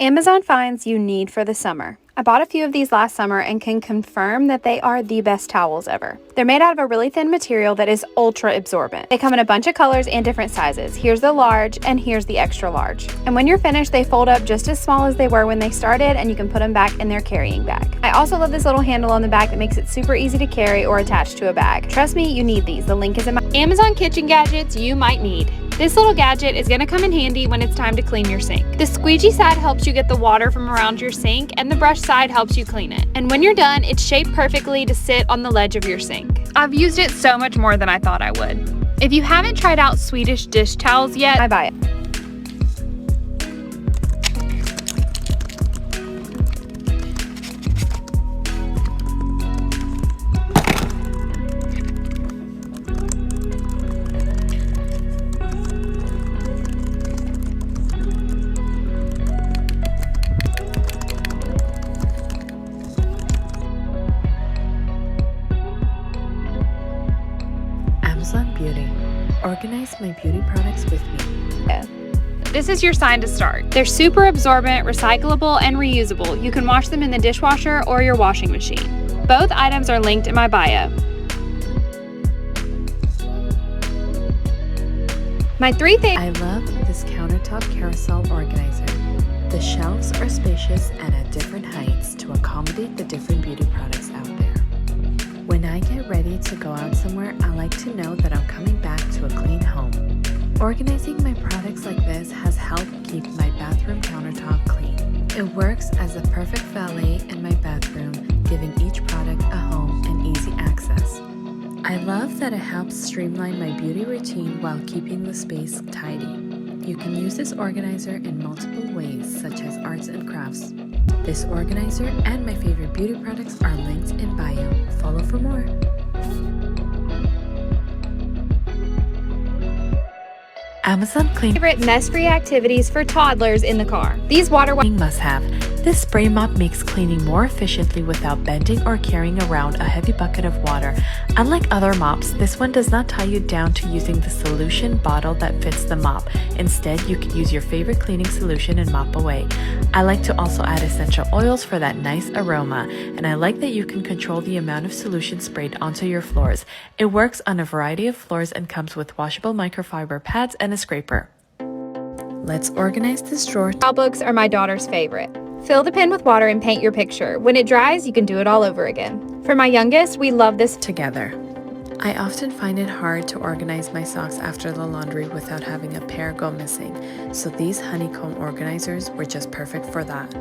Amazon finds you need for the summer. I bought a few of these last summer and can confirm that they are the best towels ever. They're made out of a really thin material that is ultra absorbent. They come in a bunch of colors and different sizes. Here's the large and here's the extra large. And when you're finished, they fold up just as small as they were when they started, and you can put them back in their carrying bag. I also love this little handle on the back that makes it super easy to carry or attach to a bag. Trust me, you need these. The link is in my Amazon kitchen gadgets you might need. This little gadget is going to come in handy when it's time to clean your sink. The squeegee side helps you get the water from around your sink, and the brush side helps you clean it. And when you're done, it's shaped perfectly to sit on the ledge of your sink. I've used it so much more than I thought I would. If you haven't tried out Swedish dish towels yet, I buy it. Amazon Beauty. Organize my beauty products with me. This is your sign to start. They're super absorbent, recyclable, and reusable. You can wash them in the dishwasher or your washing machine. Both items are linked in my bio. My three things. I love this countertop carousel organizer. The shelves are spacious and at different heights to accommodate the different beauty products out there. When I get ready to go out somewhere, I like to know that I'm coming back to a clean home. Organizing my products like this has helped keep my bathroom countertop clean. It works as a perfect valet in my bathroom, giving each product a home and easy access. I love that it helps streamline my beauty routine while keeping the space tidy. You can use this organizer in multiple ways, such as arts and crafts. This organizer and my favorite beauty products are linked in bio. Follow for more. Amazon Clean. Favorite mess-free activities for toddlers in the car. These water must-have. This spray mop makes cleaning more efficiently without bending or carrying around a heavy bucket of water. Unlike other mops, this one does not tie you down to using the solution bottle that fits the mop. Instead, you can use your favorite cleaning solution and mop away. I like to also add essential oils for that nice aroma, and I like that you can control the amount of solution sprayed onto your floors. It works on a variety of floors and comes with washable microfiber pads and a scraper. Let's organize this drawer. Books are my daughter's favorite. Fill the pen with water and paint your picture. When it dries, you can do it all over again. For my youngest, we love this together. I often find it hard to organize my socks after the laundry without having a pair go missing, so these honeycomb organizers were just perfect for that.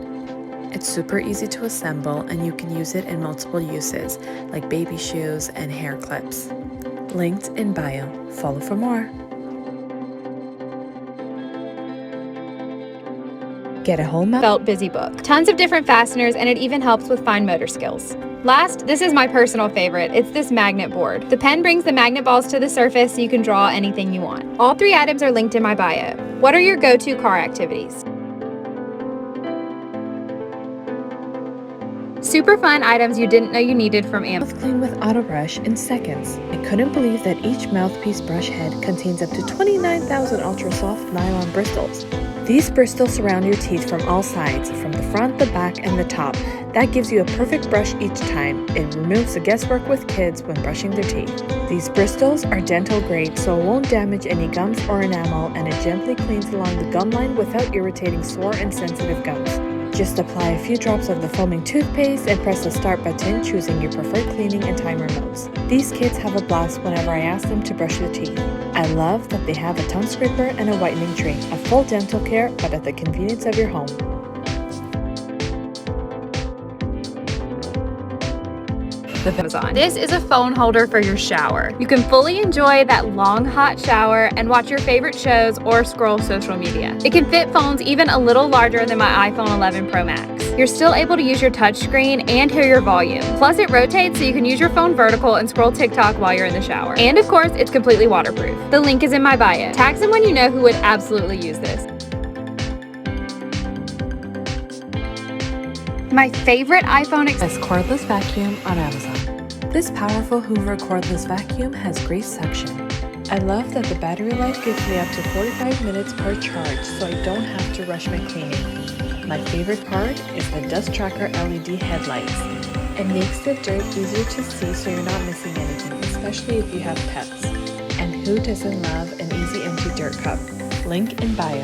It's super easy to assemble, and you can use it in multiple uses, like baby shoes and hair clips. Linked in bio. Follow for more. Get a whole felt busy book. Tons of different fasteners, and it even helps with fine motor skills. Last, this is my personal favorite. It's this magnet board. The pen brings the magnet balls to the surface so you can draw anything you want. All three items are linked in my bio. What are your go-to car activities? Super fun items you didn't know you needed from Amazon. Clean with Autobrush in seconds. I couldn't believe that each mouthpiece brush head contains up to 29,000 ultra soft nylon bristles. These bristles surround your teeth from all sides, from the front, the back, and the top. That gives you a perfect brush each time. It removes the guesswork with kids when brushing their teeth. These bristles are dental grade, so it won't damage any gums or enamel, and it gently cleans along the gum line without irritating sore and sensitive gums. Just apply a few drops of the foaming toothpaste and press the start button, choosing your preferred cleaning and timer modes. These kids have a blast whenever I ask them to brush their teeth. I love that they have a tongue scraper and a whitening tray, a full dental care, but at the convenience of your home. Amazon. This is a phone holder for your shower. You can fully enjoy that long hot shower and watch your favorite shows or scroll social media. It can fit phones even a little larger than my iPhone 11 Pro Max. You're still able to use your touchscreen and hear your volume. Plus it rotates so you can use your phone vertical and scroll TikTok while you're in the shower. And of course, it's completely waterproof. The link is in my bio. Tag someone you know who would absolutely use this. My favorite iPhone This cordless vacuum on Amazon. This powerful Hoover cordless vacuum has great suction. I love that the battery life gives me up to 45 minutes per charge, so I don't have to rush my cleaning. My favorite part is the dust tracker LED headlights. It makes the dirt easier to see so you're not missing anything, especially if you have pets. And who doesn't love an easy empty dirt cup? Link in bio.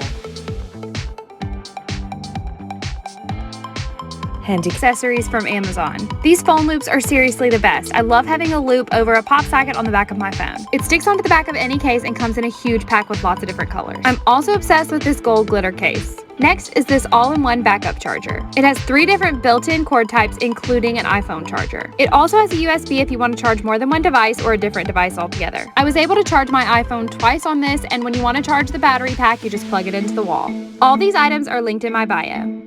Handy accessories from Amazon. These phone loops are seriously the best. I love having a loop over a pop socket on the back of my phone. It sticks onto the back of any case and comes in a huge pack with lots of different colors. I'm also obsessed with this gold glitter case. Next is this all-in-one backup charger. It has 3 different built-in cord types, including an iPhone charger. It also has a USB if you want to charge more than one device or a different device altogether. I was able to charge my iPhone twice on this, and when you want to charge the battery pack, you just plug it into the wall. All these items are linked in my bio.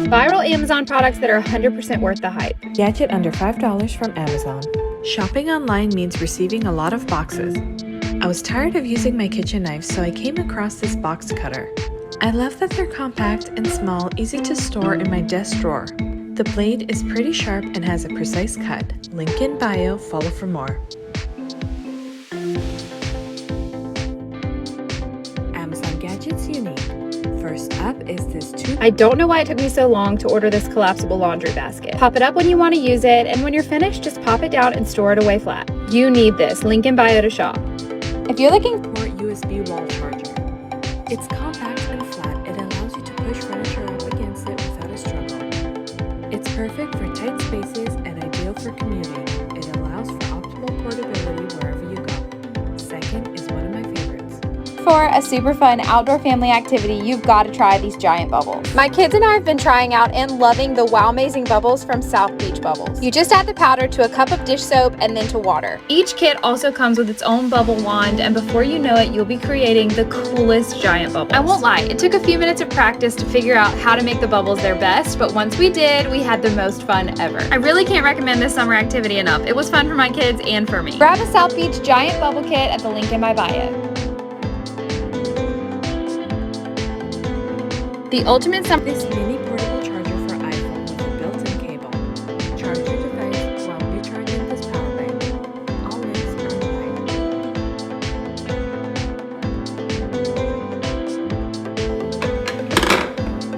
Viral Amazon products that are 100% worth the hype. Gadget under $5 from Amazon. Shopping online means receiving a lot of boxes. I was tired of using my kitchen knives, so I came across this box cutter. I love that they're compact and small, easy to store in my desk drawer. The blade is pretty sharp and has a precise cut. Link in bio, follow for more. Amazon gadgets you need. First up is this I don't know why it took me so long to order this collapsible laundry basket. Pop it up when you want to use it, and when you're finished, just pop it down and store it away flat. You need this. Link in bio to shop. If you're looking for USB wall charger. It's compact and flat. It allows you to push furniture up against it without a struggle. It's perfect for tight spaces and ideal for commuting. It allows for optimal portability wherever you go. Second is one of my favorites. for a super fun outdoor family activity, you've got to try these giant bubbles. My kids and I have been trying out and loving the Wow Amazing Bubbles from South Beach Bubbles. You just add the powder to a cup of dish soap and then to water. Each kit also comes with its own bubble wand, and before you know it, you'll be creating the coolest giant bubbles. I won't lie, it took a few minutes of practice to figure out how to make the bubbles their best, but once we did, we had the most fun ever. I really can't recommend this summer activity enough. It was fun for my kids and for me. Grab a South Beach giant bubble kit at the link in my bio. The ultimate summer. This mini portable charger for iPhone with a built-in cable. Charge your device while recharging this power bank. All links are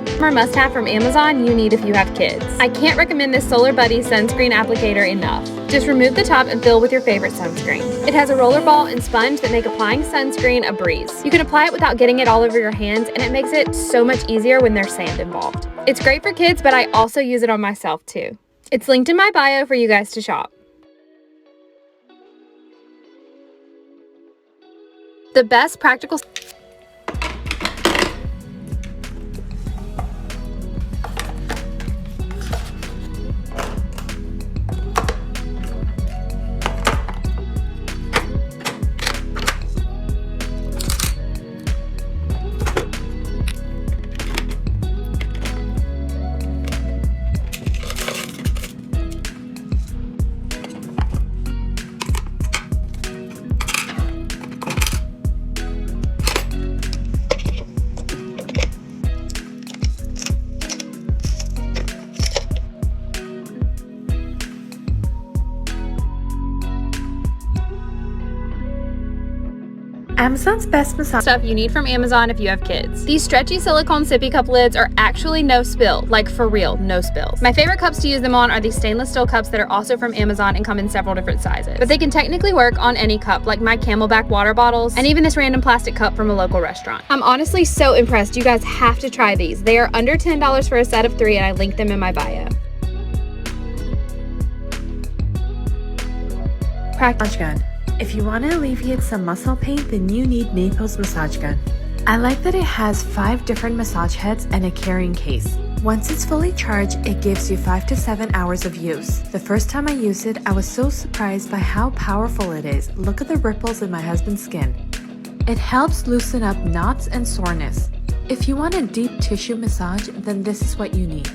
in Summer must-have from Amazon you need if you have kids. I can't recommend this Solar Buddy sunscreen applicator enough. Just remove the top and fill with your favorite sunscreen. It has a roller ball and sponge that make applying sunscreen a breeze. You can apply it without getting it all over your hands, and it makes it so much easier when there's sand involved. It's great for kids, but I also use it on myself too. It's linked in my bio for you guys to shop. The best practical Amazon's best massage stuff you need from Amazon if you have kids. These stretchy silicone sippy cup lids are actually no spill, like for real, no spills. My favorite cups to use them on are these stainless steel cups that are also from Amazon and come in several different sizes. But they can technically work on any cup, like my Camelback water bottles, and even this random plastic cup from a local restaurant. I'm honestly so impressed. You guys have to try these. They are under $10 for a set of 3, and I link them in my bio. massage gun. If you want to alleviate some muscle pain, then you need Maple's massage gun. I like that it has 5 different massage heads and a carrying case. Once it's fully charged, it gives you 5 to 7 hours of use. The first time I used it, I was so surprised by how powerful it is. Look at the ripples in my husband's skin. It helps loosen up knots and soreness. If you want a deep tissue massage, then this is what you need.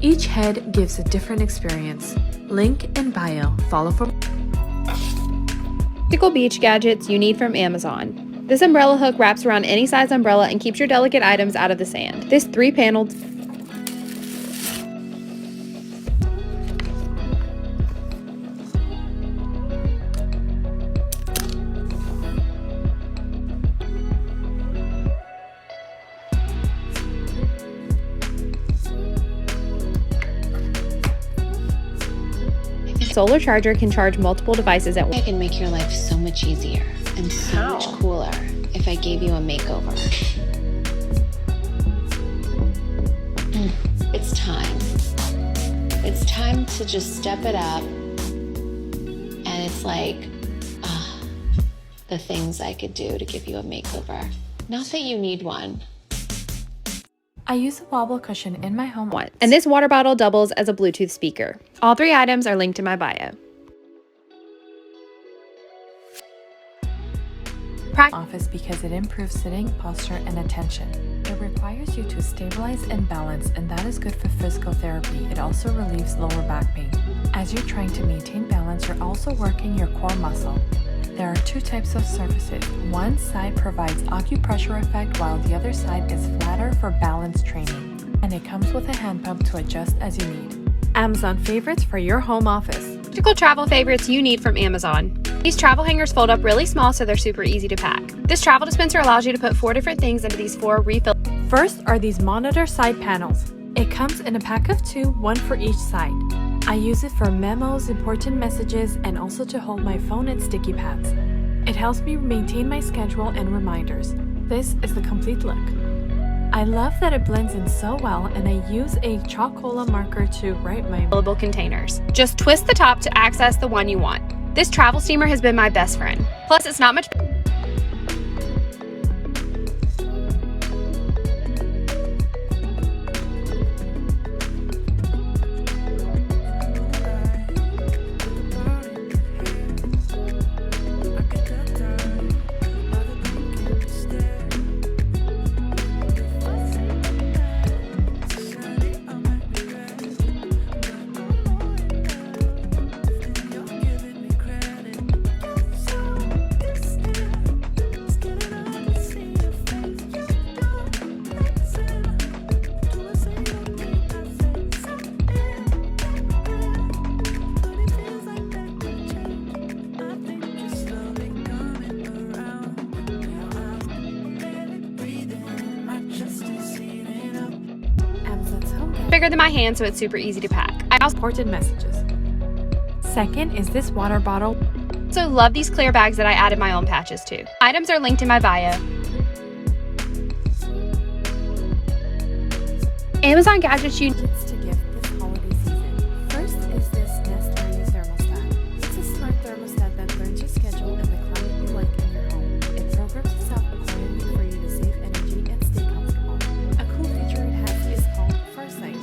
Each head gives a different experience. Link in bio. Follow for Practical beach gadgets you need from Amazon. This umbrella hook wraps around any size umbrella and keeps your delicate items out of the sand. This 3-paneled solar charger can charge multiple devices at once. I can make your life so much easier and so much cooler if I gave you a makeover. It's time. It's time to just step it up. And it's like, the things I could do to give you a makeover. Not that you need one. I use a Wobble cushion in my home once. And this water bottle doubles as a Bluetooth speaker. All 3 items are linked in my bio. Office because it improves sitting, posture, and attention. It requires you to stabilize and balance, and that is good for physical therapy. It also relieves lower back pain. As you're trying to maintain balance, you're also working your core muscle. There are 2 types of surfaces. One side provides acupressure effect while the other side is flatter for balance training. And it comes with a hand pump to adjust as you need. Amazon favorites for your home office. Practical travel favorites you need from Amazon. These travel hangers fold up really small so they're super easy to pack. This travel dispenser allows you to put 4 different things into these 4 refill. First are these monitor side panels. It comes in a pack of 2, 1 for each side. I use it for memos, important messages, and also to hold my phone and sticky pads. It helps me maintain my schedule and reminders. This is the complete look. I love that it blends in so well, and I use a Chocola marker to write my Fillable containers. Just twist the top to access the one you want. This travel steamer has been my best friend. Plus, it's not much. Bigger than my hand, so it's super easy to pack. I also important messages. Second is this water bottle. love these clear bags that I added my own patches to. Items are linked in my bio. Amazon gadgets you Gifts to gift this holiday season. First is this Nest Ready thermostat. It's a smart thermostat that learns your schedule and the climate you like in your home. It programs itself accordingly for you to save energy and stay comfortable. A cool feature it has is called Farsight.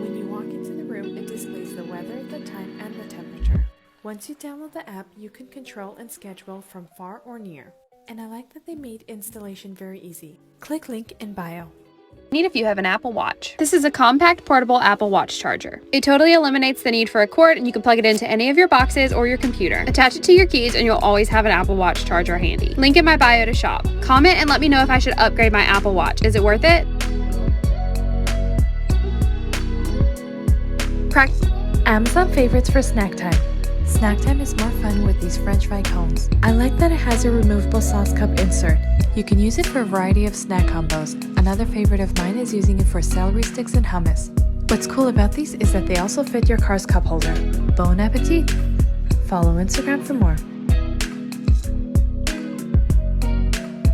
When you walk into the room, it displays the weather, the time, and the temperature. Once you download the app, you can control and schedule from far or near. And I like that they made installation very easy. Click link in bio. need if you have an Apple Watch. This is a compact portable Apple Watch charger. It totally eliminates the need for a cord, and you can plug it into any of your boxes or your computer. Attach it to your keys and you'll always have an Apple Watch charger handy. Link in my bio to shop. Comment and let me know if I should upgrade my Apple Watch. Is it worth it? Amazon favorites for snack time. Snack time is more fun with these French fry cones. I like that it has a removable sauce cup insert. You can use it for a variety of snack combos. Another favorite of mine is using it for celery sticks and hummus. What's cool about these is that they also fit your car's cup holder. Bon appetit! Follow Instagram for more.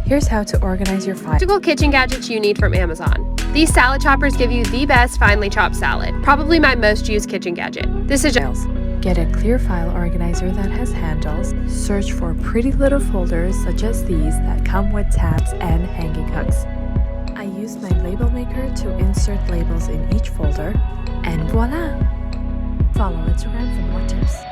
Here's how to organize your files. Practical kitchen gadgets you need from Amazon. These salad choppers give you the best finely chopped salad. Probably my most used kitchen gadget. This is Get a clear file organizer that has handles. Search for pretty little folders such as these that come with tabs and hanging hooks. I use my label maker to insert labels in each folder, and voila! Follow Instagram for more tips.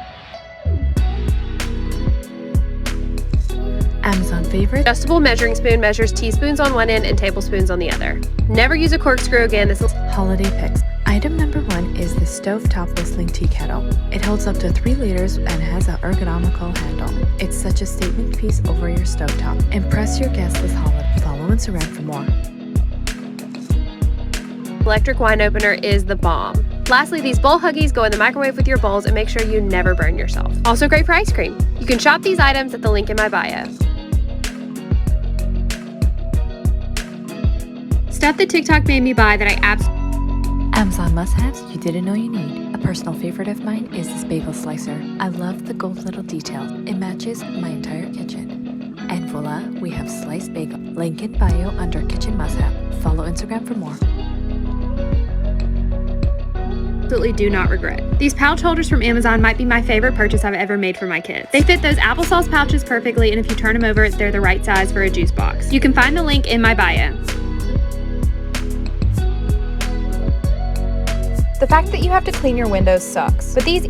Amazon favorite. adjustable measuring spoon measures teaspoons on one end and tablespoons on the other. Never use a corkscrew again. This is Holiday picks. Item number 1 is the stovetop whistling tea kettle. It holds up to 3 liters and has an ergonomical handle. It's such a statement piece over your stovetop. Impress your guests this holiday. Follow Instagram for more. electric wine opener is the bomb. Lastly, these bowl huggies go in the microwave with your bowls and make sure you never burn yourself. Also great for ice cream. You can shop these items at the link in my bio. Stuff that TikTok made me buy that I absolutely Amazon must-haves you didn't know you need. A personal favorite of mine is this bagel slicer. I love the gold little detail. It matches my entire kitchen. And voila, we have sliced bagel. Link in bio under kitchen must-have. Follow Instagram for more. Absolutely do not regret. These pouch holders from Amazon might be my favorite purchase I've ever made for my kids. They fit those applesauce pouches perfectly, and if you turn them over, they're the right size for a juice box. You can find the link in my bio. The fact that you have to clean your windows sucks, but these